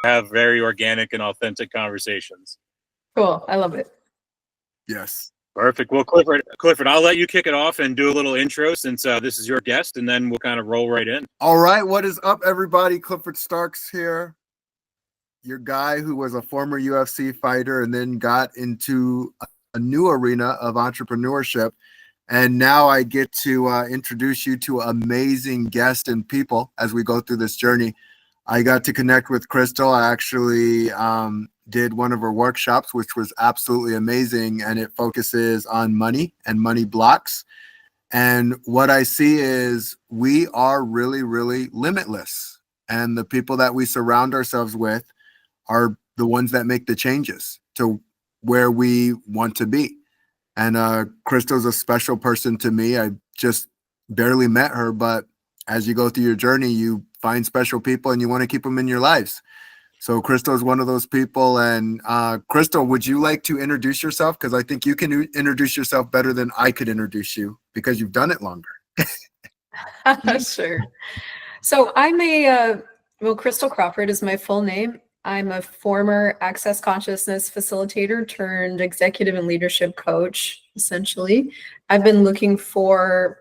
have very organic and authentic conversations. Cool. I love it. Yes. Perfect. Well, Clifford, I'll let you kick it off and do a little intro since this is your guest, and then we'll kind of roll right in. All right. What is up, everybody? Clifford Starks here. Your guy who was a former UFC fighter and then got into a new arena of entrepreneurship. And now I get to introduce you to amazing guests and people as we go through this journey. I got to connect with Crystal. I actually did one of her workshops, which was absolutely amazing. And it focuses on money and money blocks. And what I see is we are really, really limitless. And the people that we surround ourselves with are the ones that make the changes to where we want to be. And Crystal's a special person to me. I just barely met her, but as you go through your journey, you find special people and you want to keep them in your lives. So Crystal is one of those people. And Crystal, would you like to introduce yourself? Because I think you can introduce yourself better than I could introduce you because you've done it longer. Sure. So I'm Crystal Crawford is my full name. I'm a former access consciousness facilitator turned executive and leadership coach, essentially. I've been looking for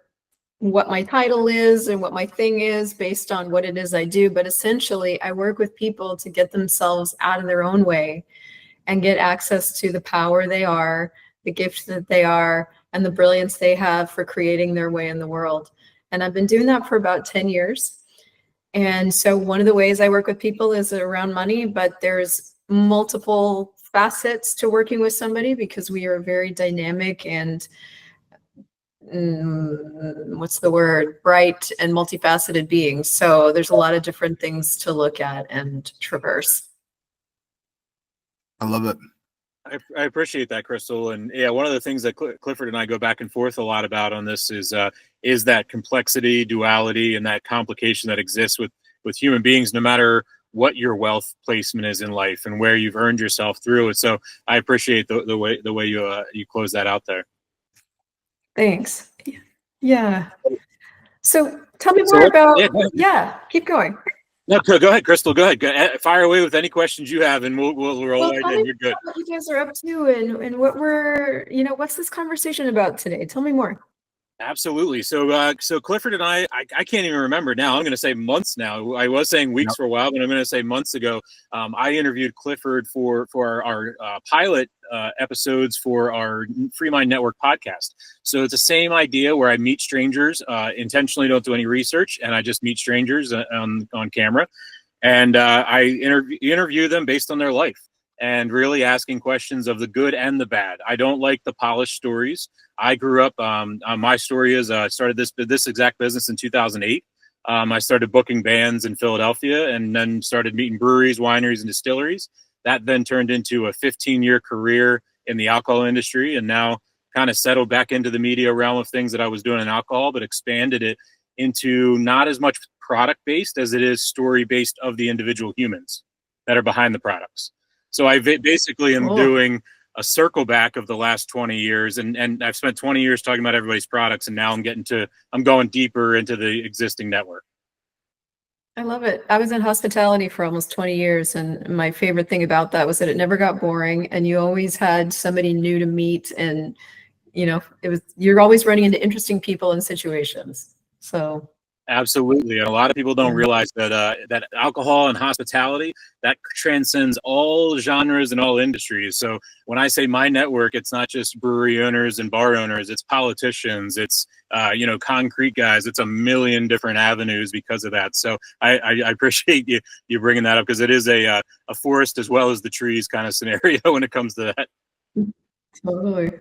what my title is and what my thing is based on what it is I do. But essentially, I work with people to get themselves out of their own way and get access to the power they are, the gift that they are, and the brilliance they have for creating their way in the world. And I've been doing that for about 10 years. And so one of the ways I work with people is around money, but there's multiple facets to working with somebody because we are very dynamic and bright and multifaceted beings. So there's a lot of different things to look at and traverse. I love it. I appreciate that, Crystal. And yeah, one of the things that Clifford and I go back and forth a lot about on this is that complexity, duality, and that complication that exists with human beings, no matter what your wealth placement is in life and where you've earned yourself through it. So I appreciate the way you close that out there. Thanks. Yeah. So tell me more about. Yeah, keep going. No, go ahead, Crystal. Go ahead. Fire away with any questions you have, and we'll roll right in. You're good. What you guys are up to, and what we're, what's this conversation about today? Tell me more. Absolutely. So Clifford and I can't even remember now. I'm going to say months now. I was saying weeks for a while, but I'm going to say months ago. I interviewed Clifford for our pilot episodes for our FreeMind Network podcast. So it's the same idea where I meet strangers, intentionally don't do any research, and I just meet strangers on camera, and I interview them based on their life and really asking questions of the good and the bad. I don't like the polished stories. I grew up, my story is I started this exact business in 2008. I started booking bands in Philadelphia and then started meeting breweries, wineries, and distilleries. That then turned into a 15-year career in the alcohol industry, and now kind of settled back into the media realm of things that I was doing in alcohol, but expanded it into not as much product-based as it is story-based of the individual humans that are behind the products. So I basically am doing a circle back of the last 20 years, and I've spent 20 years talking about everybody's products, and now I'm going deeper into the existing network. I love it. I was in hospitality for almost 20 years, and my favorite thing about that was that it never got boring, and you always had somebody new to meet, and you're always running into interesting people and situations. So absolutely. And a lot of people don't realize that alcohol and hospitality, that transcends all genres and all industries. So when I say my network, it's not just brewery owners and bar owners, it's politicians, it's concrete guys. It's a million different avenues because of that. So I appreciate you bringing that up, because it is a forest as well as the trees kind of scenario when it comes to that. Totally.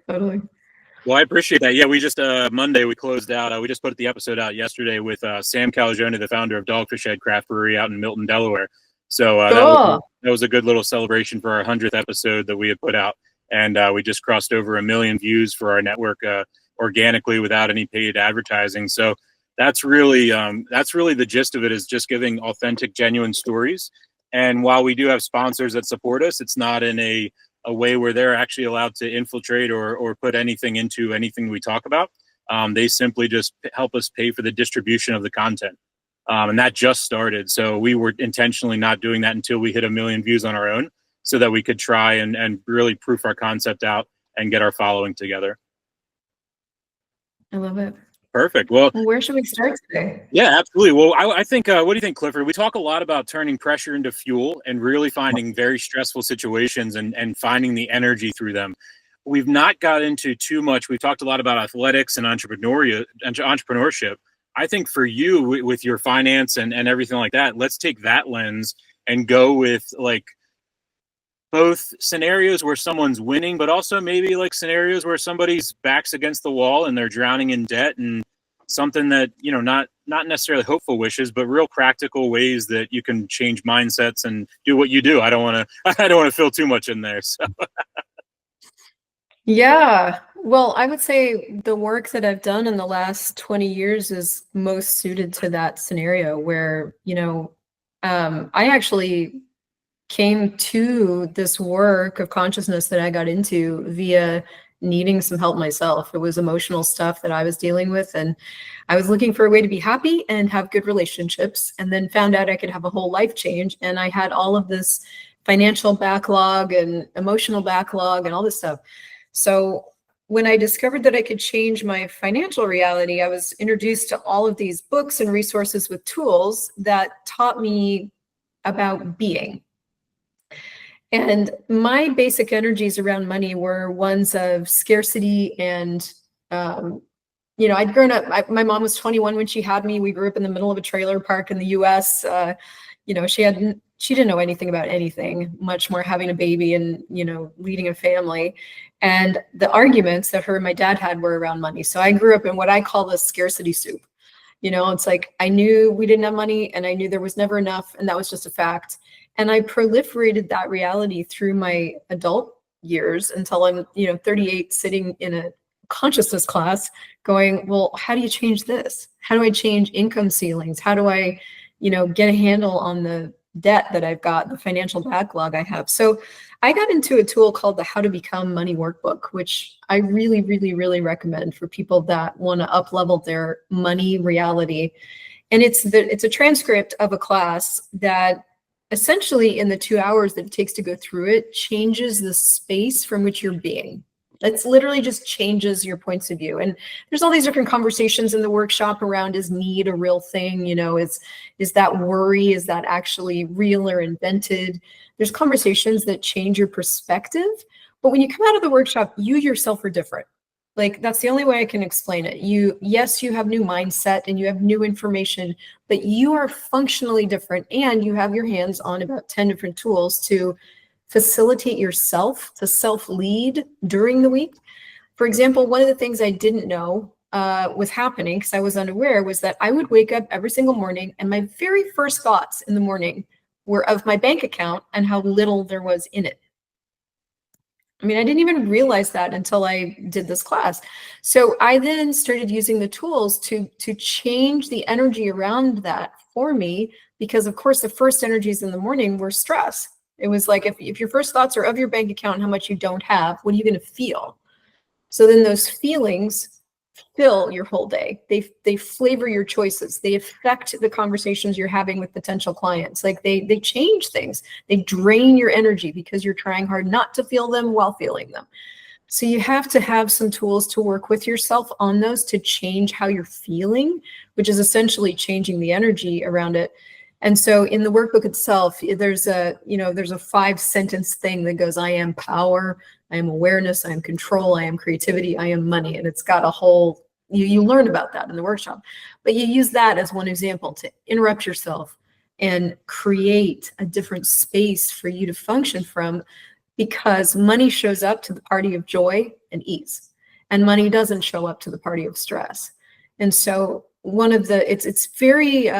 Well, I appreciate that. Yeah, we just Monday we closed out. We just put the episode out yesterday with Sam Calagione, the founder of Dogfish Head Craft Brewery out in Milton, Delaware. So cool. that was a good little celebration for our 100th episode that we had put out, and we just crossed over 1 million views for our network organically without any paid advertising. So that's really the gist of it, is just giving authentic, genuine stories. And while we do have sponsors that support us, it's not in a way where they're actually allowed to infiltrate or put anything into anything we talk about. They simply just help us pay for the distribution of the content. And that just started. So we were intentionally not doing that until we hit 1 million views on our own, so that we could try and really proof our concept out and get our following together. I love it. Perfect. Well, where should we start today? Yeah, absolutely. Well, I think, what do you think, Clifford? We talk a lot about turning pressure into fuel and really finding very stressful situations and finding the energy through them. We've not got into too much. We've talked a lot about athletics and entrepreneurship. I think for you, with your finance and everything like that, let's take that lens and go with like both scenarios where someone's winning, but also maybe like scenarios where somebody's back's against the wall and they're drowning in debt, and something that, you know, not necessarily hopeful wishes, but real practical ways that you can change mindsets and do what you do. I don't want to fill too much in there. So. Yeah, well, I would say the work that I've done in the last 20 years is most suited to that scenario where, you know, I actually came to this work of consciousness that I got into via needing some help myself. It was emotional stuff that I was dealing with, and I was looking for a way to be happy and have good relationships, and then found out I could have a whole life change. And I had all of this financial backlog and emotional backlog and all this stuff. So when I discovered that I could change my financial reality, I was introduced to all of these books and resources with tools that taught me about being. And my basic energies around money were ones of scarcity and, you know, I'd grown up, my mom was 21 when she had me. We grew up in the middle of a trailer park in the US. You know, she didn't know anything about anything, much more having a baby and, you know, leading a family. And the arguments that her and my dad had were around money. So I grew up in what I call the scarcity soup. You know, it's like, I knew we didn't have money and I knew there was never enough, and that was just a fact. And I proliferated that reality through my adult years until I'm, you know, 38, sitting in a consciousness class going, well, how do you change this? How do I change income ceilings? How do I, you know, get a handle on the debt that I've got, the financial backlog I have? So I got into a tool called the How to Become Money Workbook, which I really, really, really recommend for people that want to up-level their money reality. And it's a transcript of a class that essentially, in the 2 hours that it takes to go through it, changes the space from which you're being. It's literally just changes your points of view. And there's all these different conversations in the workshop around, is need a real thing? You know, is that worry, is that actually real or invented? There's conversations that change your perspective. But when you come out of the workshop, you yourself are different. Like, that's the only way I can explain it. Yes, you have new mindset and you have new information, but you are functionally different, and you have your hands on about 10 different tools to facilitate yourself, to self-lead during the week. For example, one of the things I didn't know was happening, because I was unaware, was that I would wake up every single morning and my very first thoughts in the morning were of my bank account and how little there was in it. I mean, I didn't even realize that until I did this class. So I then started using the tools to change the energy around that for me, because of course the first energies in the morning were stress. It was like, if your first thoughts are of your bank account and how much you don't have, what are you going to feel? So then those feelings fill your whole day. They flavor your choices. They affect the conversations you're having with potential clients. Like, they change things. They drain your energy because you're trying hard not to feel them while feeling them. So you have to have some tools to work with yourself on those to change how you're feeling, which is essentially changing the energy around it. And so in the workbook itself, there's a 5-sentence thing that goes, I am power, I am awareness, I am control, I am creativity, I am money. And it's got a whole, you learn about that in the workshop, but you use that as one example to interrupt yourself and create a different space for you to function from, because money shows up to the party of joy and ease, and money doesn't show up to the party of stress. And so it's very,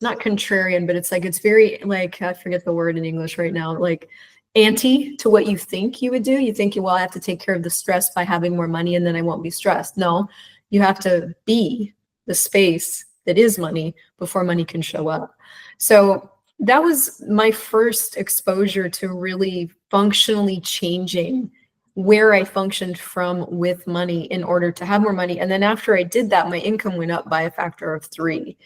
not contrarian, but it's very, like, I forget the word in English right now, like anti to what you think you would do. You think, well, I have to take care of the stress by having more money and then I won't be stressed. No, you have to be the space that is money before money can show up. So that was my first exposure to really functionally changing where I functioned from with money in order to have more money. And then after I did that, my income went up by a factor of 3.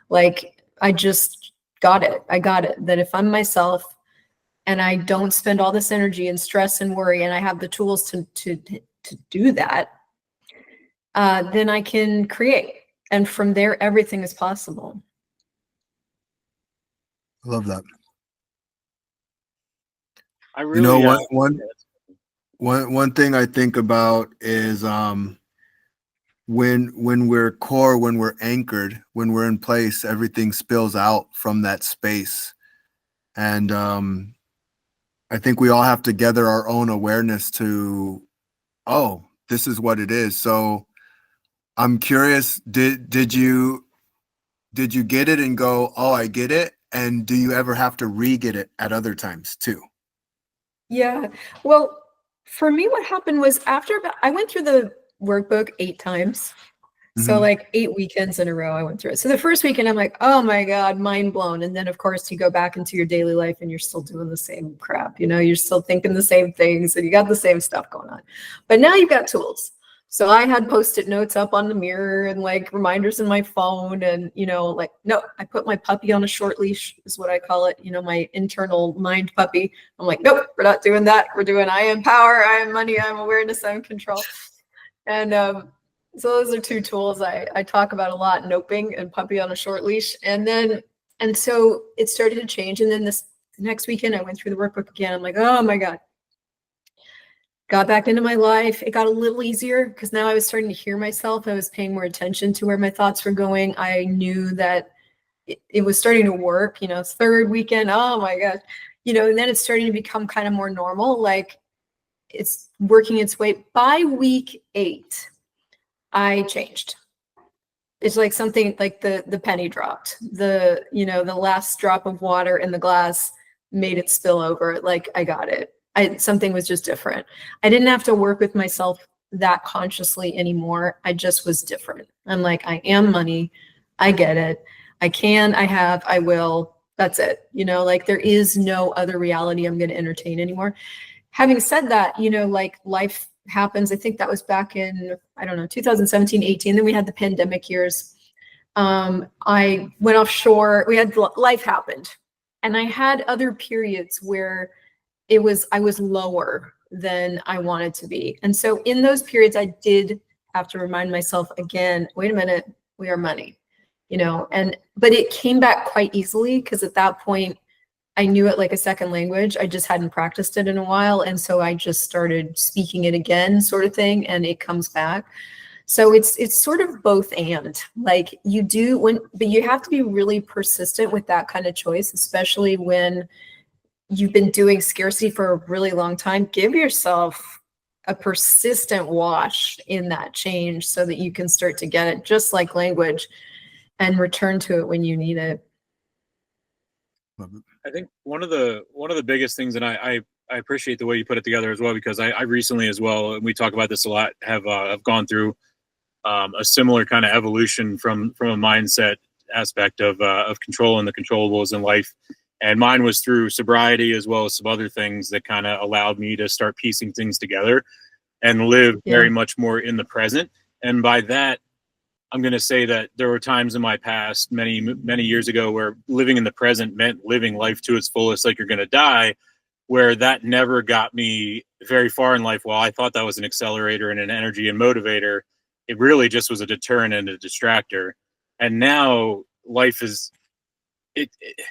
Like I just got it. I got it that if I'm myself and I don't spend all this energy and stress and worry, and I have the tools to do that, then I can create. And from there, everything is possible. I love that. I really, you know, one thing I think about is when we're core, when we're anchored, when we're in place, everything spills out from that space. And I think we all have to gather our own awareness to, oh, this is what it is. So I'm curious, did you get it and go, oh, I get it? And do you ever have to re-get it at other times too? Yeah. Well, for me, what happened was I went through the workbook 8 times. So like 8 weekends in a row, I went through it. So the first weekend, I'm like, oh my God, mind blown. And then of course you go back into your daily life and you're still doing the same crap. You know, you're still thinking the same things and you got the same stuff going on. But now you've got tools. So I had Post-it notes up on the mirror and like reminders in my phone, and, you know, like, no, I put my puppy on a short leash is what I call it. You know, my internal mind puppy. I'm like, nope, we're not doing that. We're doing, I am power, I am money, I am awareness, I am control. And so those are 2 tools I talk about a lot: noping and puppy on a short leash. And so it started to change. And then the next weekend I went through the workbook again. I'm like, oh my God. Got back into my life. It got a little easier because now I was starting to hear myself. I was paying more attention to where my thoughts were going. I knew that it was starting to work, you know. 3rd weekend, oh my God, you know, and then it's starting to become kind of more normal. Like it's working its way. By week 8, I changed. It's like something like the penny dropped. The last drop of water in the glass made it spill over. Like I got it. Something was just different. I didn't have to work with myself that consciously anymore. I just was different. I'm like, I am money. I get it. I can, I have, I will. That's it. You know, like there is no other reality I'm going to entertain anymore. Having said that, you know, like life happens. I think that was back in, I don't know, 2017, 18. Then we had the pandemic years. I went offshore. Life happened. And I had other periods where I was lower than I wanted to be. And so in those periods, I did have to remind myself again, wait a minute, we are money, you know, but it came back quite easily because at that point I knew it like a second language. I just hadn't practiced it in a while. And so I just started speaking it again, sort of thing. And it comes back. So it's sort of both and, like but you have to be really persistent with that kind of choice, especially when you've been doing scarcity for a really long time. Give yourself a persistent wash in that change so that you can start to get it, just like language, and return to it when you need it. I think one of the biggest things, and I appreciate the way you put it together as well, because I recently as well, and we talk about this a lot, have gone through a similar kind of evolution from a mindset aspect of controlling the controllables in life. And mine was through sobriety as well as some other things that kind of allowed me to start piecing things together and live very much more in the present. And by that, I'm going to say that there were times in my past, many, many years ago, where living in the present meant living life to its fullest, like you're going to die, where that never got me very far in life. While I thought that was an accelerator and an energy and motivator, it really just was a deterrent and a distractor. And now life is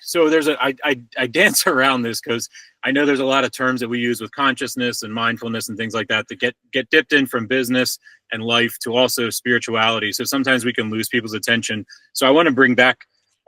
so there's I dance around this because I know there's a lot of terms that we use with consciousness and mindfulness and things like that get dipped in from business and life to also spirituality. So sometimes we can lose people's attention. So I want to bring back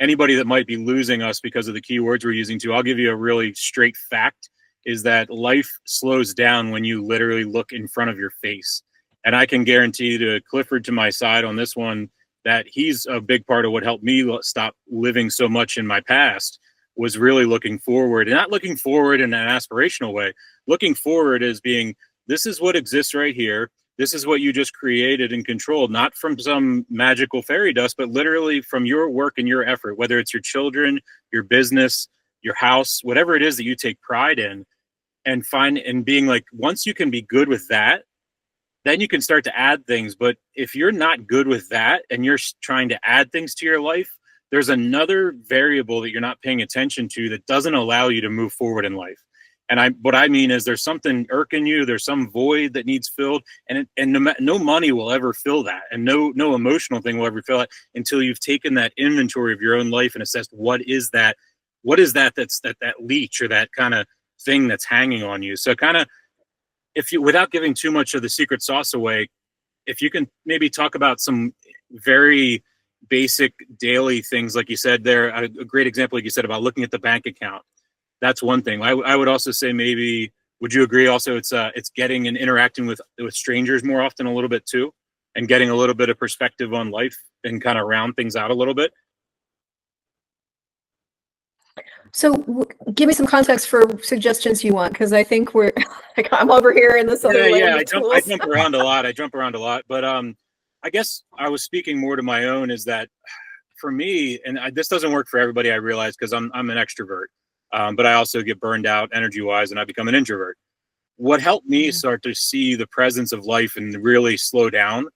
anybody that might be losing us because of the keywords we're using too. I'll give you a really straight fact, is that life slows down when you literally look in front of your face. And I can guarantee to Clifford, to my side on this one, that he's a big part of what helped me stop living so much in my past, was really looking forward, and not looking forward in an aspirational way, looking forward as being, this is what exists right here. This is what you just created and controlled, not from some magical fairy dust, but literally from your work and your effort, whether it's your children, your business, your house, whatever it is that you take pride in. and being like, once you can be good with that, then you can start to add things. But if you're not good with that and you're trying to add things to your life, there's another variable that you're not paying attention to that doesn't allow you to move forward in life. And what I mean is there's something irking you, there's some void that needs filled, and no money will ever fill that, and no emotional thing will ever fill it until you've taken that inventory of your own life and assessed what is that's that leech or that kind of thing that's hanging on you. So kind of, if you, without giving too much of the secret sauce away, if you can maybe talk about some very basic daily things, like you said there, a great example, like you said, about looking at the bank account. That's one thing. I would also say, maybe, would you agree also it's getting and interacting with strangers more often a little bit too, and getting a little bit of perspective on life and kind of round things out a little bit? So give me some context for suggestions you want, because I think we're like, I'm over here in this other land of tools. I jump around a lot. But I guess I was speaking more to my own, is that for me, and this doesn't work for everybody, I realize, because I'm an extrovert. But I also get burned out energy-wise, and I become an introvert. What helped me start to see the presence of life and really slow down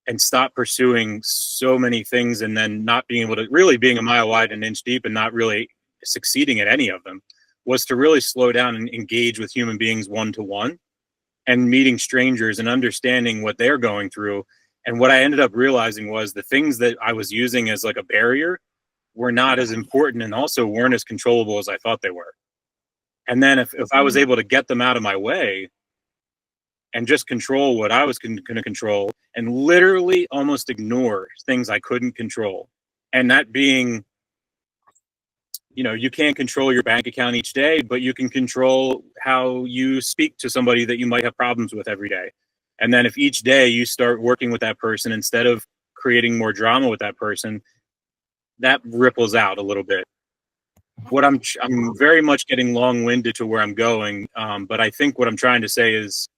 and stop pursuing so many things, and then not being able to really, being a mile wide and an inch deep and not really succeeding at any of them, was to really slow down and engage with human beings one-to-one, and meeting strangers and understanding what they're going through. And what I ended up realizing was the things that I was using as like a barrier were not as important, and also weren't as controllable as I thought they were. And then if I was able to get them out of my way and just control what I was going to control, and literally almost ignore things I couldn't control, and that being, you can't control your bank account each day, but you can control how you speak to somebody that you might have problems with every day. And then if each day you start working with that person instead of creating more drama with that person, that ripples out a little bit. What I'm very much getting long-winded to where I'm going, but I think what I'm trying to say is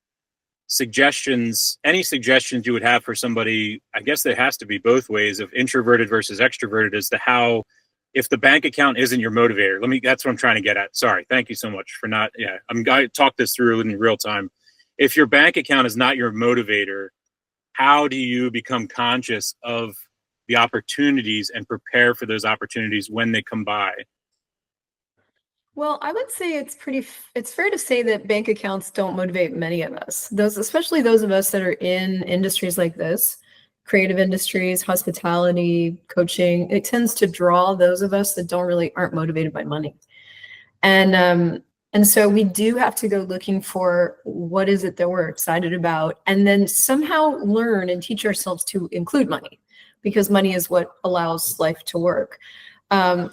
any suggestions you would have for somebody, I guess there has to be both ways of introverted versus extroverted, as to how, if the bank account isn't your motivator, that's what I'm trying to get at. Sorry. Thank you so much for not, I talked this through in real time. If your bank account is not your motivator, how do you become conscious of the opportunities and prepare for those opportunities when they come by? Well, I would say it's fair to say that bank accounts don't motivate many of us. Especially those of us that are in industries like this, creative industries, hospitality, coaching. It tends to draw those of us that aren't motivated by money. And so we do have to go looking for what is it that we're excited about, and then somehow learn and teach ourselves to include money, because money is what allows life to work. I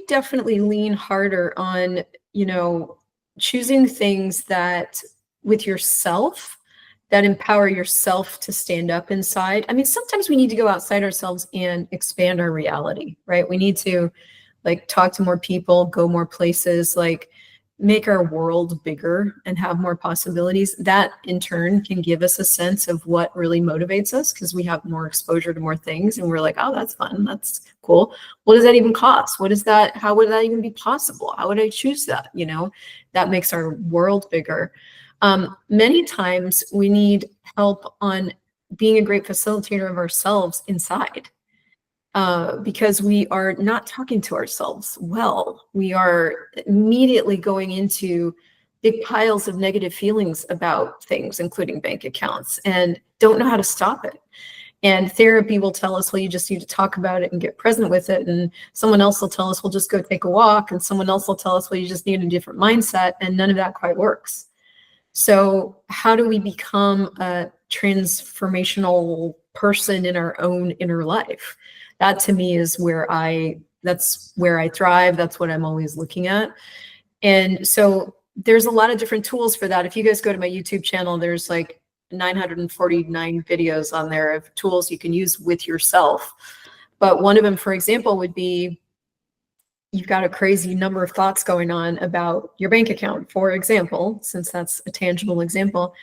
definitely lean harder on, choosing things that with yourself, that empower yourself to stand up inside. I mean, sometimes we need to go outside ourselves and expand our reality, right? We need to talk to more people, go more places, make our world bigger and have more possibilities. That in turn can give us a sense of what really motivates us, because we have more exposure to more things, and we're like, oh, that's fun, that's cool. What does that even cost? What is that? How would that even be possible? How would I choose that? That makes our world bigger. Many times we need help on being a great facilitator of ourselves inside. Because we are not talking to ourselves well. We are immediately going into big piles of negative feelings about things, including bank accounts, and don't know how to stop it. And therapy will tell us, well, you just need to talk about it and get present with it. And someone else will tell us, well, just go take a walk. And someone else will tell us, well, you just need a different mindset. And none of that quite works. So how do we become a transformational person in our own inner life? That to me is that's where I thrive. That's what I'm always looking at. And so there's a lot of different tools for that. If you guys go to my YouTube channel, there's 949 videos on there of tools you can use with yourself. But one of them, for example, would be, you've got a crazy number of thoughts going on about your bank account, for example, since that's a tangible example.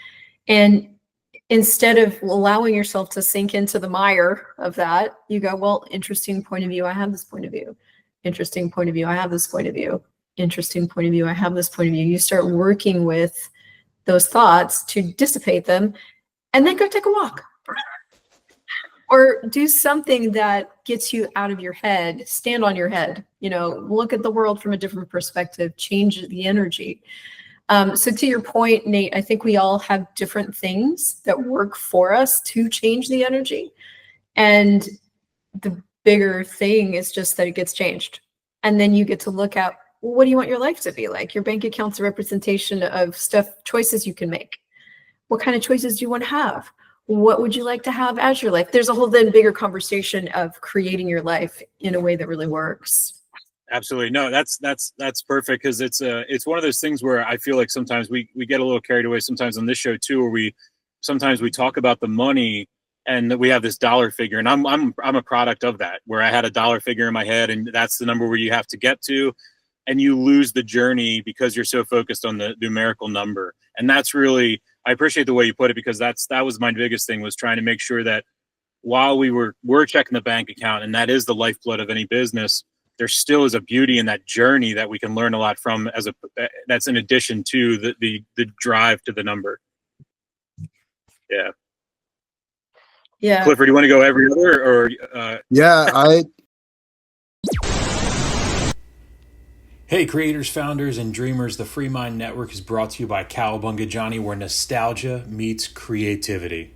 And instead of allowing yourself to sink into the mire of that, you go, well, interesting point of view, I have this point of view. Interesting point of view, I have this point of view. interesting point of view. I have this point of view. You start working with those thoughts to dissipate them, and then go take a walk. Or do something that gets you out of your head, stand on your head, look at the world from a different perspective, change the energy. So to your point, Nate, I think we all have different things that work for us to change the energy. And the bigger thing is just that it gets changed. And then you get to look at, well, what do you want your life to be like? Your bank account's a representation of choices you can make. What kind of choices do you want to have? What would you like to have as your life? There's a whole then bigger conversation of creating your life in a way that really works. Absolutely. No, that's perfect, because it's one of those things where I feel like sometimes we get a little carried away sometimes on this show too, where sometimes we talk about the money and that we have this dollar figure, and I'm a product of that, where I had a dollar figure in my head, and that's the number where you have to get to, and you lose the journey because you're so focused on the numerical number. And that's really, I appreciate the way you put it, because that was my biggest thing, was trying to make sure that while we're checking the bank account, and that is the lifeblood of any business, there still is a beauty in that journey that we can learn a lot from, that's in addition to the drive to the number. Yeah. Yeah. Clifford, do you want to go every other, or Yeah, Hey creators, founders, and dreamers, the FreeMind Network is brought to you by Cowabunga Johnny, where nostalgia meets creativity.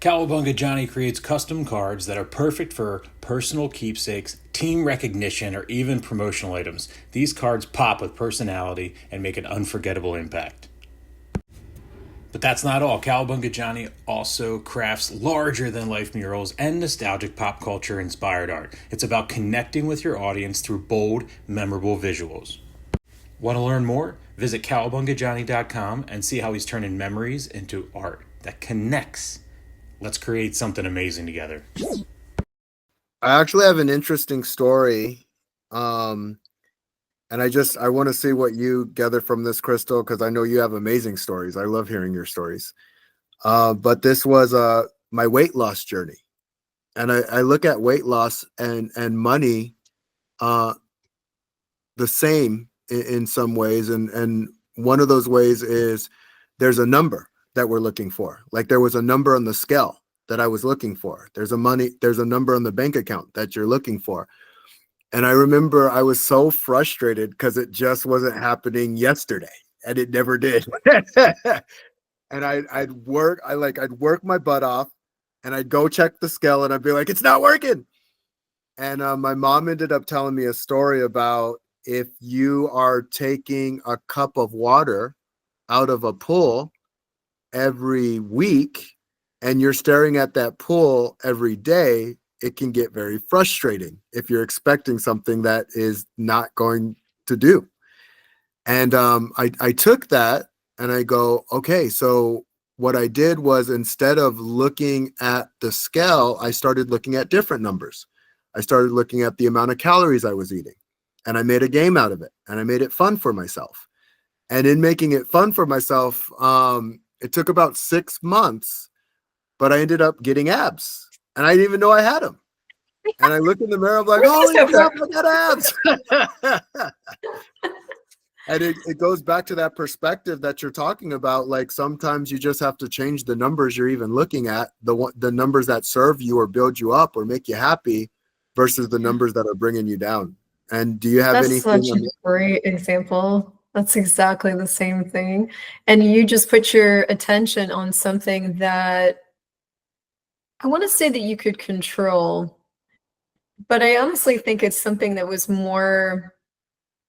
Cowabunga Johnny creates custom cards that are perfect for personal keepsakes, team recognition, or even promotional items. These cards pop with personality and make an unforgettable impact. But that's not all. Cowabunga Johnny also crafts larger-than-life murals and nostalgic pop culture-inspired art. It's about connecting with your audience through bold, memorable visuals. Want to learn more? Visit cowabungajohnny.com and see how he's turning memories into art that connects. Let's create something amazing together. I actually have an interesting story. And I want to see what you gather from this, Crystal, because I know you have amazing stories. I love hearing your stories. But this was my weight loss journey. And I look at weight loss and money the same in some ways. And one of those ways is there's a number that we're looking for. Like there was a number on the scale that I was looking for. There's a number on the bank account that you're looking for. And I remember I was so frustrated because it just wasn't happening yesterday, and it never did. And I'd work my butt off, and I'd go check the scale, and I'd be like, it's not working. And my mom ended up telling me a story about if you are taking a cup of water out of a pool every week, and you're staring at that pool every day, it can get very frustrating if you're expecting something that is not going to do. And I took that and I go, okay, so what I did was, instead of looking at the scale, I started looking at different numbers. I started looking at the amount of calories I was eating, and I made a game out of it, and I made it fun for myself. And in making it fun for myself, it took about 6 months, but I ended up getting abs. And I didn't even know I had them. And I look in the mirror, I'm like, holy crap, I got abs. And it goes back to that perspective that you're talking about. Like sometimes you just have to change the numbers you're even looking at, the numbers that serve you or build you up or make you happy versus the numbers that are bringing you down. And do you have anything? That's such a great example. That's exactly the same thing. And you just put your attention on something that I want to say that you could control, but I honestly think it's something that was more,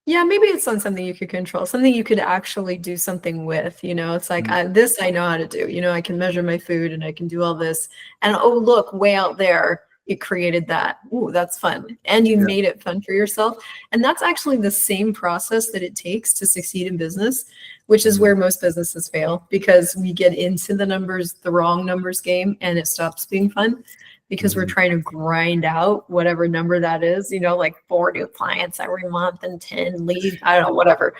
yeah, maybe it's on something you could control, something you could actually do something with, it's like, this I know how to do, I can measure my food and I can do all this. And oh, look, way out there, it created that. Ooh, that's fun. And you made it fun for yourself. And that's actually the same process that it takes to succeed in business, which is where most businesses fail, because we get into the wrong numbers game, and it stops being fun because we're trying to grind out whatever number that is, like 4 new clients every month and 10 leads, I don't know, whatever,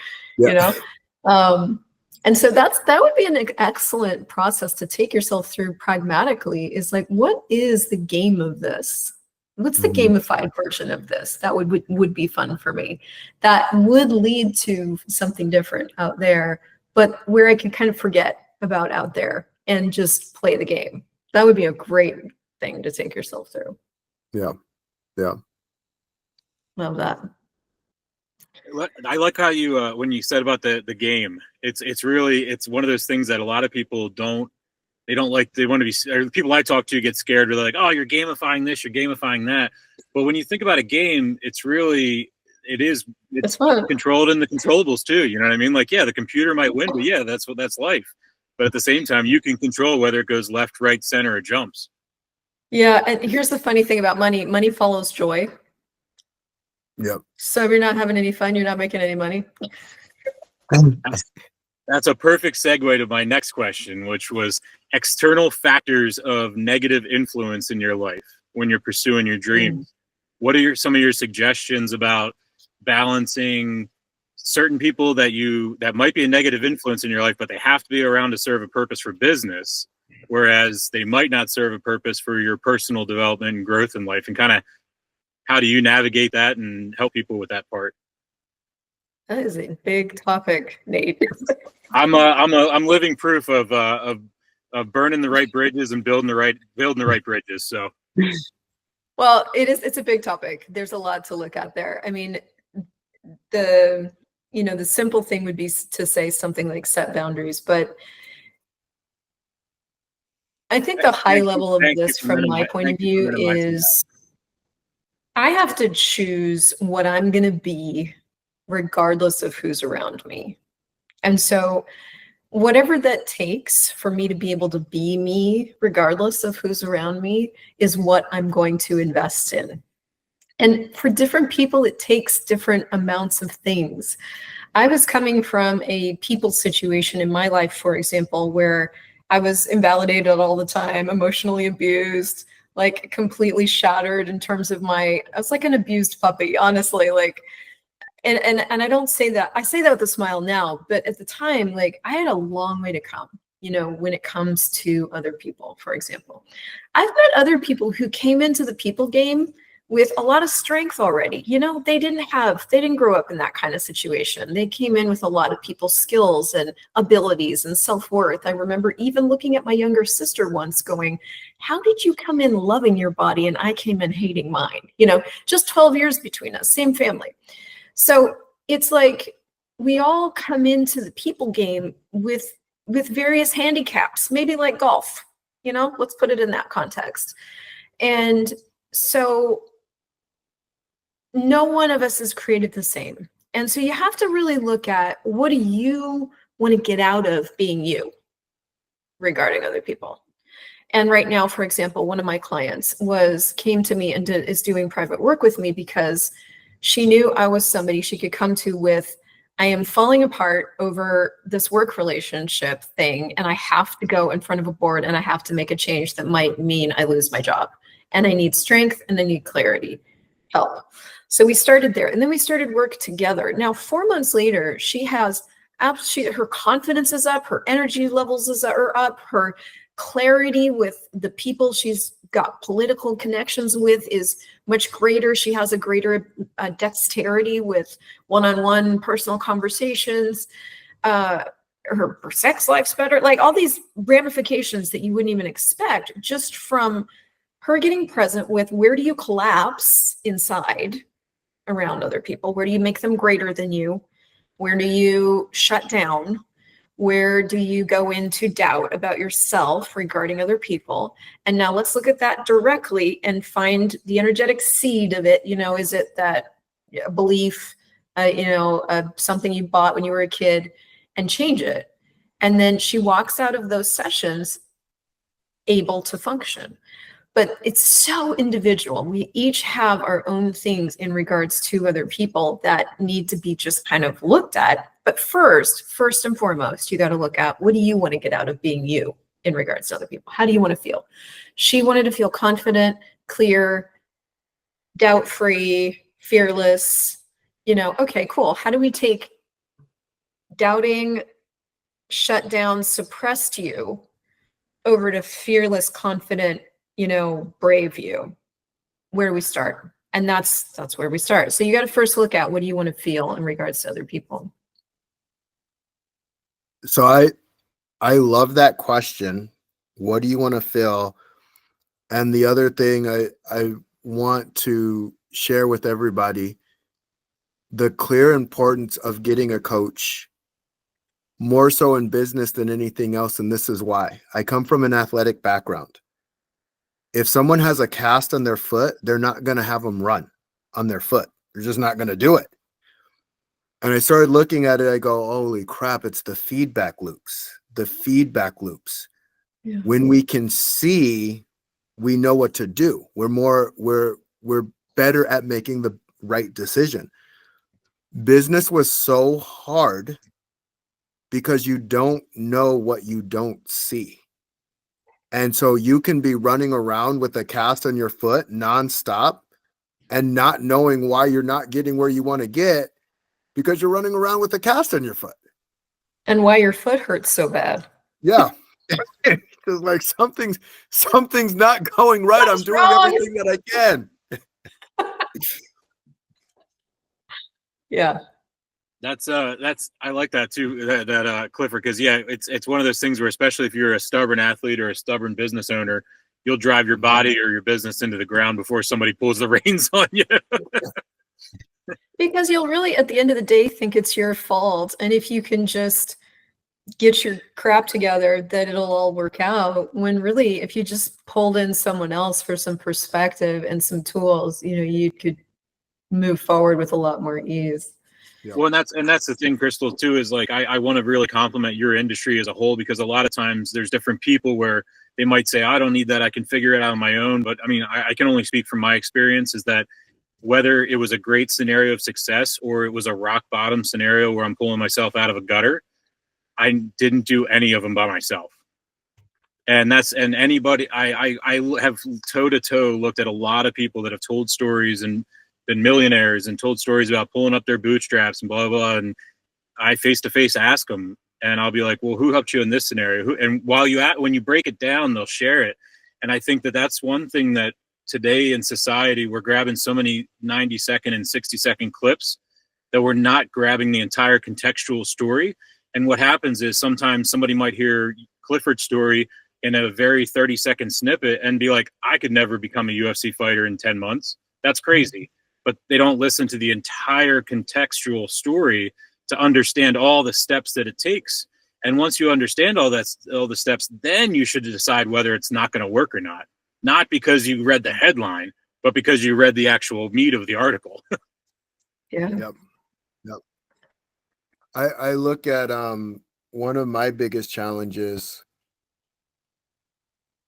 And so that would be an excellent process to take yourself through pragmatically, is like, what is the game of this? What's the Mhm. gamified version of this? That would be fun for me. That would lead to something different out there, but where I can kind of forget about out there and just play the game. That would be a great thing to take yourself through. Yeah. Yeah. Love that. I like how you when you said about the game. It's really it's one of those things that a lot of people don't like. They want to be, or the people I talk to get scared. They're like, oh, you're gamifying this, you're gamifying that. But when you think about a game, it's It's fun. controlled in the controllables too. You know what I mean? Like, yeah, the computer might win, but yeah, that's life. But at the same time, you can control whether it goes left, right, center, or jumps. Yeah, and here's the funny thing about money. Money follows joy. Yep. So if you're not having any fun, you're not making any money. That's a perfect segue to my next question, which was external factors of negative influence in your life when you're pursuing your dreams. What are some of your suggestions about balancing certain people that might be a negative influence in your life, but they have to be around to serve a purpose for business, whereas they might not serve a purpose for your personal development and growth in life, and kind of how do you navigate that and help people with that part? That is a big topic, Nate. I'm living proof of burning the right bridges and building the right bridges. So, Well, it's a big topic. There's a lot to look at there. I mean, the simple thing would be to say something like set boundaries, but I think the high level of this from my point of view is I have to choose what I'm going to be regardless of who's around me. And so whatever that takes for me to be able to be me, regardless of who's around me, is what I'm going to invest in. And for different people, it takes different amounts of things. I was coming from a people situation in my life, for example, where I was invalidated all the time, emotionally abused, like completely shattered in terms of I was like an abused puppy, honestly, like, and I don't say that, I say that with a smile now, but at the time, like I had a long way to come, when it comes to other people, for example. I've met other people who came into the people game with a lot of strength already. They didn't grow up in that kind of situation. They came in with a lot of people skills and abilities and self-worth. I remember even looking at my younger sister once going, how did you come in loving your body and I came in hating mine? Just 12 years between us, same family. So it's like we all come into the people game with various handicaps, maybe like golf, let's put it in that context. And so no one of us is created the same. And so you have to really look at what do you want to get out of being you regarding other people. And right now, for example, one of my clients came to me and is doing private work with me because she knew I was somebody she could come to with, I am falling apart over this work relationship thing, and I have to go in front of a board and I have to make a change that might mean I lose my job. And I need strength and I need clarity, help. So we started there, and then we started work together. Now, 4 months later, her confidence is up, her energy levels are up, her clarity with the people she's got political connections with is much greater. She has a greater dexterity with one-on-one personal conversations. Her sex life's better, like all these ramifications that you wouldn't even expect just from her getting present with where do you collapse inside around other people? Where do you make them greater than you? Where do you shut down? Where do you go into doubt about yourself regarding other people? And now let's look at that directly and find the energetic seed of it. Is it that belief, something you bought when you were a kid, and change it? And then she walks out of those sessions able to function. But it's so individual. We each have our own things in regards to other people that need to be just kind of looked at. But first and foremost, you got to look at what do you want to get out of being you in regards to other people? How do you want to feel? She wanted to feel confident, clear, doubt-free, fearless. Okay, cool. How do we take doubting, shut down, suppressed you over to fearless, confident, brave you? where do we start? And that's where we start. So you got to first look at what do you want to feel in regards to other people. So I love that question. What do you want to feel? And the other thing I want to share with everybody, the clear importance of getting a coach, more so in business than anything else. And this is why. I come from an athletic background. If someone has a cast on their foot, they're not going to have them run on their foot. They're just not going to do it. And I started looking at it. I go, holy crap, it's the feedback loops. The feedback loops. Yeah. When we can see, we know what to do. We're better at making the right decision. Business was so hard because you don't know what you don't see. And so you can be running around with a cast on your foot nonstop and not knowing why you're not getting where you want to get because you're running around with a cast on your foot. And why your foot hurts so bad. Yeah. It's like something's not going right. What's I'm doing wrong? everything that I can. Yeah. That's I like that too, that Clifford, because yeah, it's one of those things where, especially if you're a stubborn athlete or a stubborn business owner, you'll drive your body or your business into the ground before somebody pulls the reins on you. Because you'll really, at the end of the day, think it's your fault. And if you can just get your crap together, that it'll all work out. When really, if you just pulled in someone else for some perspective and some tools, you could move forward with a lot more ease. Yeah. Well, and that's the thing, Crystal, too, is like I want to really compliment your industry as a whole, because a lot of times there's different people where they might say, I don't need that, I can figure it out on my own. But I mean, I can only speak from my experience, is that whether it was a great scenario of success or it was a rock bottom scenario where I'm pulling myself out of a gutter, I didn't do any of them by myself. And anybody, I have toe to toe looked at a lot of people that have told stories and been millionaires and told stories about pulling up their bootstraps and blah, blah, blah. And I face to face ask them, and I'll be like, well, who helped you in this scenario? And when you break it down, they'll share it. And I think that that's one thing that today in society, we're grabbing so many 90-second and 60-second clips that we're not grabbing the entire contextual story. And what happens is sometimes somebody might hear Clifford's story in a very 30-second snippet and be like, I could never become a UFC fighter in 10 months. That's crazy. But they don't listen to the entire contextual story to understand all the steps that it takes. And once you understand all the steps, then you should decide whether it's not going to work or not. Not because you read the headline, but because you read the actual meat of the article. Yeah. Yep. I look at one of my biggest challenges.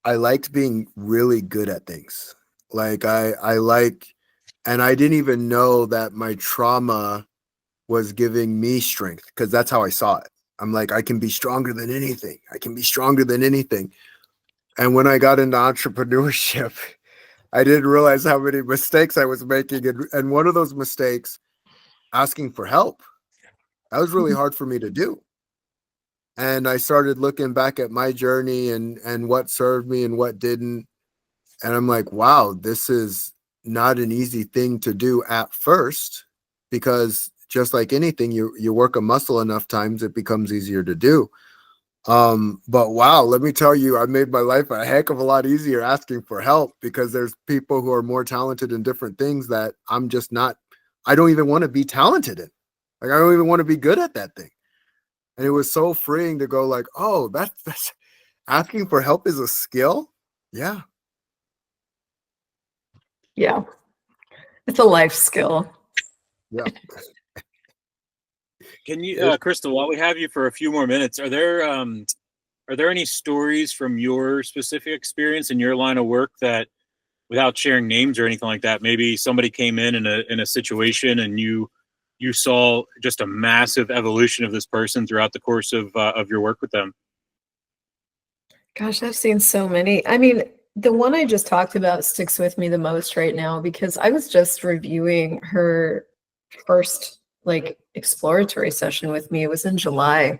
I liked being really good at things. Like I like, and I didn't even know that my trauma was giving me strength, because that's how I saw it. I'm like, I can be stronger than anything. I can be stronger than anything. And when I got into entrepreneurship, I didn't realize how many mistakes I was making. And one of those mistakes, asking for help, that was really hard for me to do. And I started looking back at my journey and what served me and what didn't. And I'm like, wow, this is not an easy thing to do at first, because just like anything, you work a muscle enough times, it becomes easier to do. But wow, let me tell you, I made my life a heck of a lot easier asking for help, because there's people who are more talented in different things that I'm just not, I don't even want to be talented in. Like, I don't even want to be good at that thing. And it was so freeing to go like, oh, that's asking for help is a skill. Yeah. Yeah. It's a life skill. Yeah. Can you, Crystal, while we have you for a few more minutes, are there any stories from your specific experience in your line of work that, without sharing names or anything like that, maybe somebody came in a situation and you saw just a massive evolution of this person throughout the course of your work with them? Gosh, I've seen so many. I mean, the one I just talked about sticks with me the most right now, because I was just reviewing her first exploratory session with me. It was in July,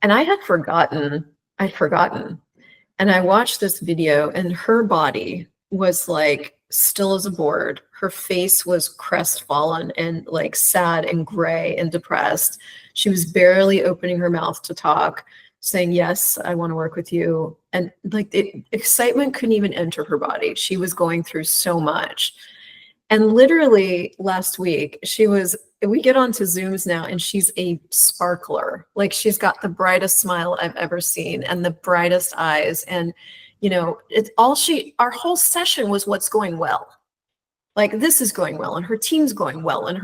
and I'd forgotten. And I watched this video, and her body was like still as a board. Her face was crestfallen and like sad and gray and depressed. She was barely opening her mouth to talk, saying, yes, I want to work with you. And like excitement couldn't even enter her body. She was going through so much. And literally last week, we get onto Zooms now and she's a sparkler. Like she's got the brightest smile I've ever seen and the brightest eyes. And, you know, our whole session was what's going well. Like this is going well and her team's going well and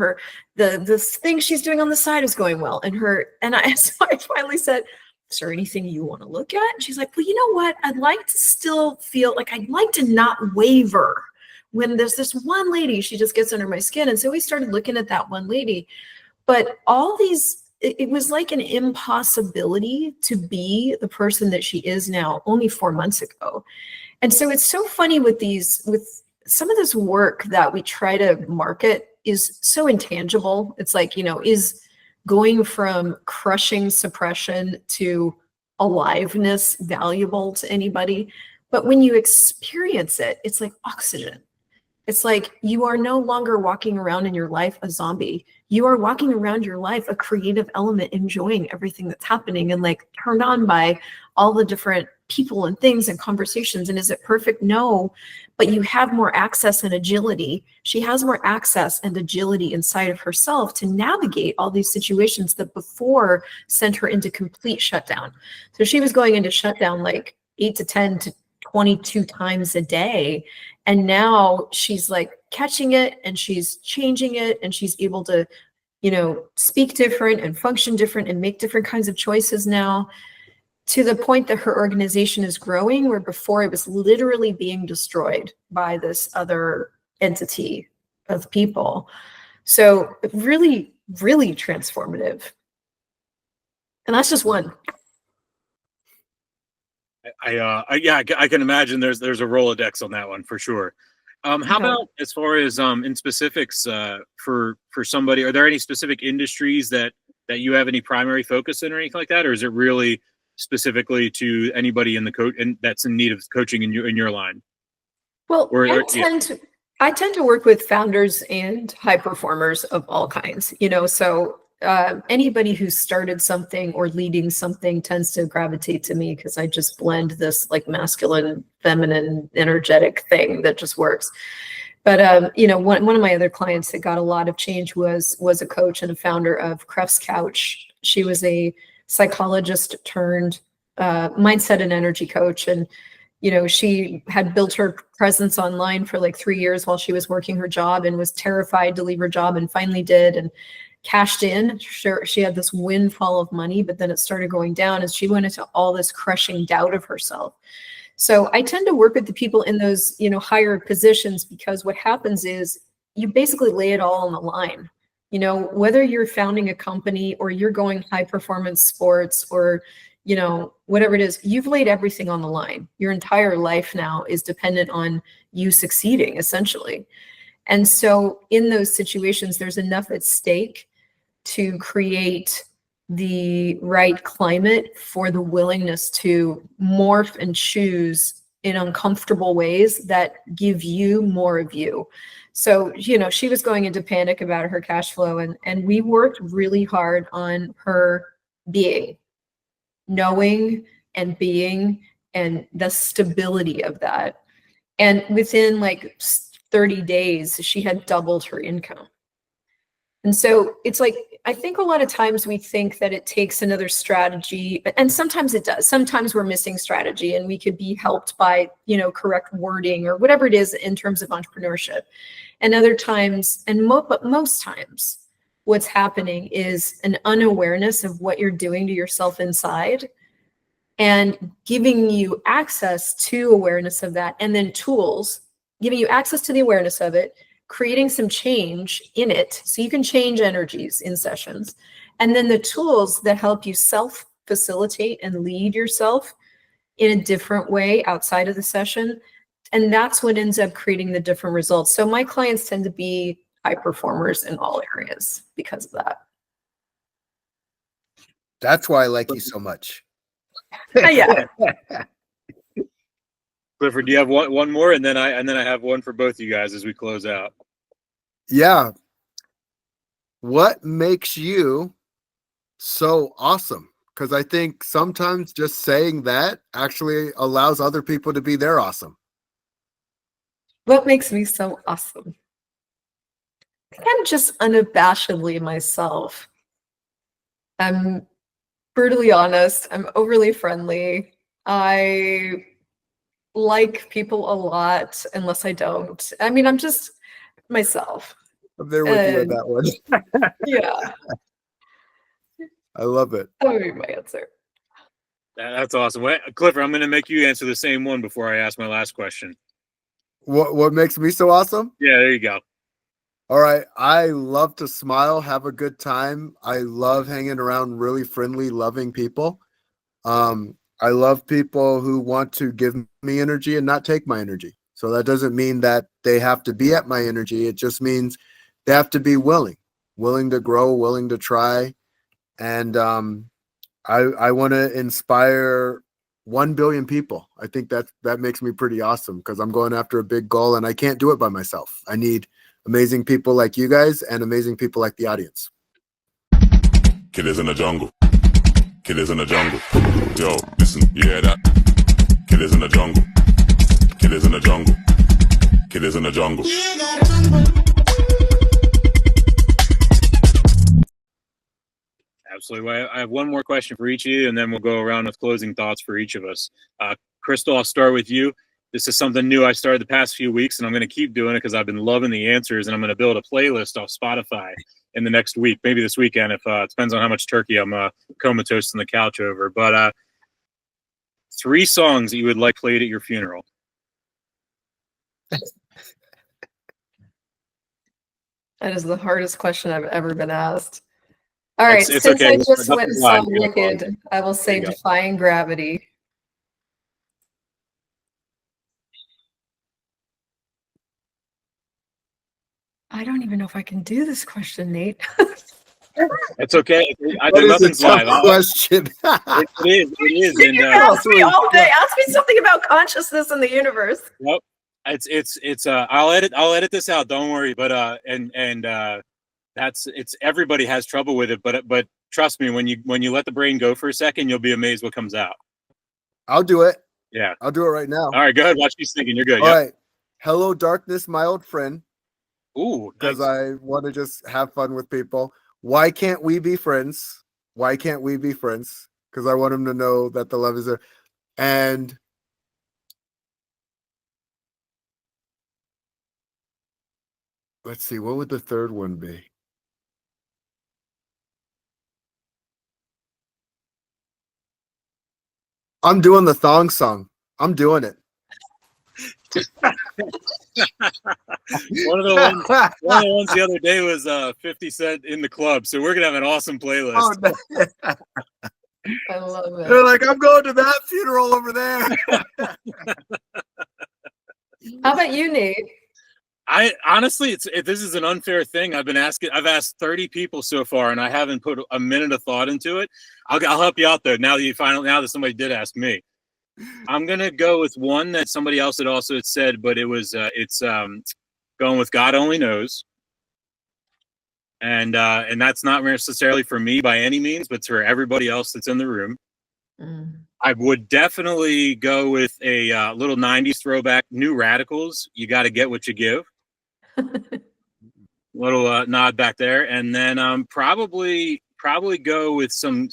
the thing she's doing on the side is going well. So I finally said, is there anything you want to look at? And she's like, well, you know what? I'd like to still feel like I'd like to not waver when there's this one lady, she just gets under my skin. And so we started looking at that one lady, but it was like an impossibility to be the person that she is now only 4 months ago. And so it's so funny with some of this work that we try to market is so intangible. It's like, you know, is going from crushing suppression to aliveness valuable to anybody? But when you experience it, it's like oxygen. It's like you are no longer walking around in your life a zombie. You are walking around your life a creative element, enjoying everything that's happening and like turned on by all the different people and things and conversations. And is it perfect? No, but you have more access and agility. She has more access and agility inside of herself to navigate all these situations that before sent her into complete shutdown. So she was going into shutdown like 8 to 10 to 22 times a day. And now she's like catching it and she's changing it and she's able to, you know, speak different and function different and make different kinds of choices now, to the point that her organization is growing, where before it was literally being destroyed by this other entity of people. So really, really transformative. And that's just one. I can imagine there's a Rolodex on that one for sure. How about as far as in specifics for somebody, are there any specific industries that you have any primary focus in or anything like that, or is it really specifically to anybody in the coach and that's in need of coaching in your line? Well, I tend to work with founders and high performers of all kinds, you know, so anybody who's started something or leading something tends to gravitate to me because I just blend this like masculine, feminine, energetic thing that just works. But you know, one of my other clients that got a lot of change was a coach and a founder of Cref's Couch. She was a psychologist turned mindset and energy coach, and you know, she had built her presence online for like 3 years while she was working her job and was terrified to leave her job, and finally did and cashed in. Sure, she had this windfall of money, but then it started going down as she went into all this crushing doubt of herself. So I tend to work with the people in those, you know, higher positions, because what happens is you basically lay it all on the line. You know, whether you're founding a company or you're going high performance sports or, you know, whatever it is, you've laid everything on the line. Your entire life now is dependent on you succeeding, essentially. And so in those situations, there's enough at stake to create the right climate for the willingness to morph and choose in uncomfortable ways that give you more of you. So, you know, she was going into panic about her cash flow, and we worked really hard on her being, knowing and being, and the stability of that. And within like 30 days, she had doubled her income. And so it's like, I think a lot of times we think that it takes another strategy, and sometimes it does. Sometimes we're missing strategy and we could be helped by, you know, correct wording or whatever it is in terms of entrepreneurship. And other times, but most times, what's happening is an unawareness of what you're doing to yourself inside, and giving you access to awareness of that, and then tools, giving you access to the awareness of it, creating some change in it so you can change energies in sessions, and then the tools that help you self-facilitate and lead yourself in a different way outside of the session. And that's what ends up creating the different results. So my clients tend to be high performers in all areas because of that. That's why I like you so much. Yeah. Clifford, do you have one more, and then I have one for both you guys as we close out. Yeah. What makes you so awesome? Because I think sometimes just saying that actually allows other people to be their awesome. What makes me so awesome? I'm just unabashedly myself. I'm brutally honest. I'm overly friendly. I like people a lot unless I don't. I mean, I'm just myself. I'm there with you on And that one. yeah, I love it. that would be my answer. That's awesome. Well, Clifford, I'm going to make you answer the same one before I ask my last question. What makes me so awesome? Yeah, there you go. All right. I love to smile, have a good time. I love hanging around really friendly, loving people. I love people who want to give me energy and not take my energy. So that doesn't mean that they have to be at my energy. It just means they have to be willing to grow, willing to try. And I want to inspire 1 billion people. I think that makes me pretty awesome because I'm going after a big goal and I can't do it by myself. I need amazing people like you guys and amazing people like the audience. Killers in the jungle. Killers in the jungle. Yo, listen, you hear that? Killers in the jungle. Killers in the jungle. Killers in the jungle. Absolutely. Well, I have one more question for each of you, and then we'll go around with closing thoughts for each of us. Crystal, I'll start with you. This is something new I started the past few weeks, and I'm going to keep doing it because I've been loving the answers, and I'm going to build a playlist off Spotify in the next week, maybe this weekend, if it depends on how much turkey I'm comatose on the couch over. But 3 songs that you would like played at your funeral. That is the hardest question I've ever been asked. All right, It's since okay. I just Nothing went and live. saw You gotta pause. Wicked, I will say There you go. Defying Gravity. I don't even know if I can do this question, Nate. It's okay. That is a Nothing's tough live. question. It is. You And can ask me all day. Ask me something about consciousness in the universe. Yep. It's I'll edit this out, don't worry. But that's everybody has trouble with it, but trust me, when you let the brain go for a second, you'll be amazed what comes out. I'll do it. Yeah. I'll do it right now. All right, go ahead. Watch me thinking. You're good. All Yep. right. Hello, darkness, my old friend. Ooh, Because nice. I want to just have fun with people. Why can't we be friends? Why can't we be friends? Because I want them to know that the love is there. And let's see, what would the third one be? I'm doing the thong song. I'm doing it. One of the ones the other day was 50 Cent In the Club. So we're gonna have an awesome playlist. Oh, no. I love They're it. like, I'm going to that funeral over there. How about you, Nate? I honestly, this is an unfair thing. I've asked 30 people so far, and I haven't put a minute of thought into it. I'll help you out though. Now that somebody did ask me, I'm gonna go with one that somebody else had also said, but it's going with God Only Knows, and that's not necessarily for me by any means, but for everybody else that's in the room. I would definitely go with a little 90s throwback, New Radicals. You got to get what you give. Little nod back there, and then probably go with some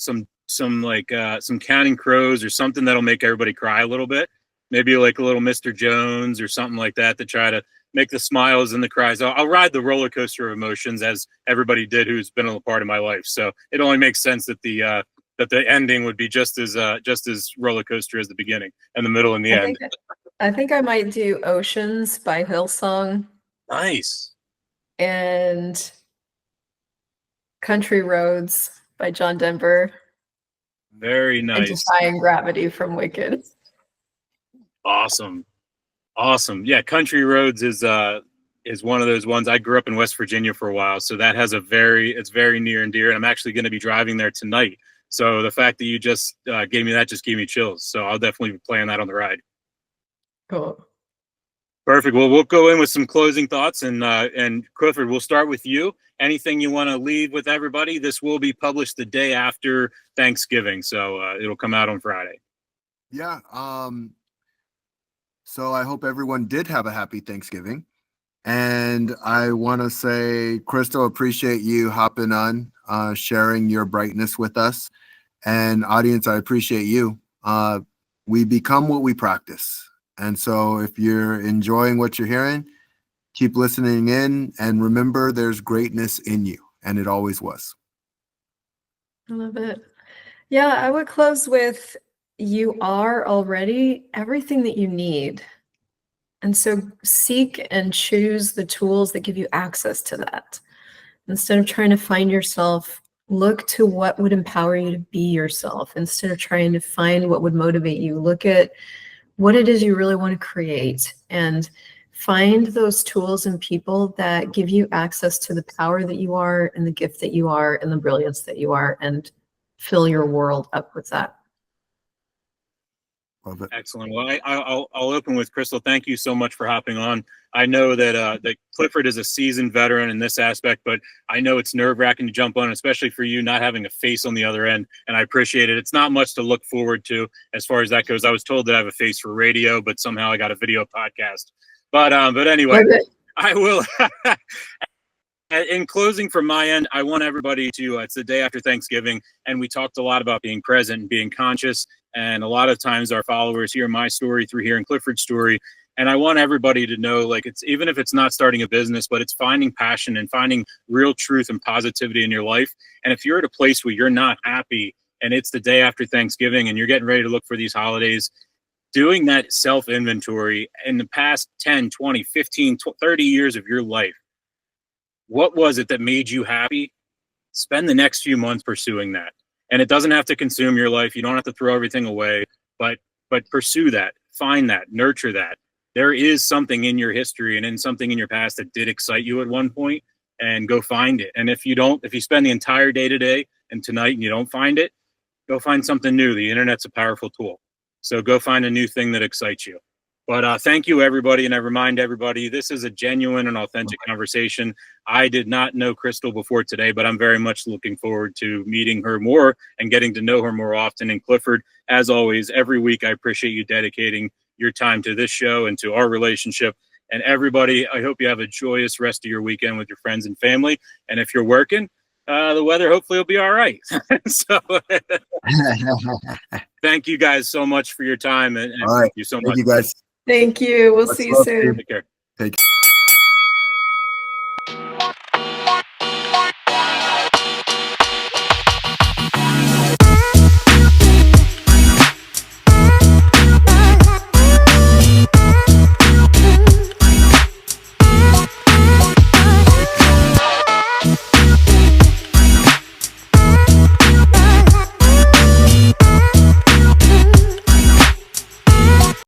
Counting Crows or something that'll make everybody cry a little bit. Maybe like a little Mr. Jones or something like that to try to make the smiles and the cries. I'll ride the roller coaster of emotions as everybody did who's been a part of my life. So it only makes sense that the ending would be just as roller coaster as the beginning and the middle and the end. I think I might do Oceans by Hillsong. Nice. And Country Roads by John Denver. Very nice. And Defying Gravity from Wicked. Awesome. Yeah, Country Roads is one of those ones. I grew up in West Virginia for a while, so that has it's very near and dear, and I'm actually going to be driving there tonight. So the fact that you just gave me that just gave me chills. So I'll definitely be playing that on the ride. Cool. Perfect. Well, we'll go in with some closing thoughts, and Clifford, we'll start with you. Anything you want to leave with everybody? This will be published the day after Thanksgiving, so it'll come out on Friday. Yeah. So I hope everyone did have a happy Thanksgiving. And I want to say, Crystal, appreciate you hopping on, sharing your brightness with us. And audience, I appreciate you. We become what we practice. And so if you're enjoying what you're hearing, keep listening in, and remember there's greatness in you, and it always was. I love it. Yeah, I would close with, you are already everything that you need. And so seek and choose the tools that give you access to that. Instead of trying to find yourself, look to what would empower you to be yourself. Instead of trying to find what would motivate you, look at what it is you really want to create, and find those tools and people that give you access to the power that you are, and the gift that you are, and the brilliance that you are, and fill your world up with that. Love it. Excellent. Well, I'll open with Crystal. Thank you so much for hopping on. I know that that Clifford is a seasoned veteran in this aspect, but I know it's nerve-wracking to jump on, especially for you not having a face on the other end, and I appreciate it. It's not much to look forward to as far as that goes. I was told that I have a face for radio, but somehow I got a video podcast. But anyway, I will. In closing from my end, I want everybody to, it's the day after Thanksgiving, and we talked a lot about being present and being conscious. And a lot of times our followers hear my story through hearing Clifford's story. And I want everybody to know, like, it's, even if it's not starting a business, but it's finding passion and finding real truth and positivity in your life. And if you're at a place where you're not happy and it's the day after Thanksgiving and you're getting ready to look for these holidays, doing that self-inventory in the past 10, 20, 15, 30 years of your life, what was it that made you happy? Spend the next few months pursuing that. And it doesn't have to consume your life. You don't have to throw everything away, but pursue that, find that, nurture that. There is something in your history and in something in your past that did excite you at one point, and go find it. And if you spend the entire day today and tonight and you don't find it, go find something new. The internet's a powerful tool. So go find a new thing that excites you. But thank you, everybody. And I remind everybody, this is a genuine and authentic conversation. I did not know Crystal before today, but I'm very much looking forward to meeting her more and getting to know her more often. And Clifford, as always, every week, I appreciate you dedicating your time to this show and to our relationship. And everybody, I hope you have a joyous rest of your weekend with your friends and family. And if you're working, the weather hopefully will be all right. So thank you guys so much for your time. And all right. Thank you so much. Thank you, guys. Thank you. We'll see you soon. Take care. Take care.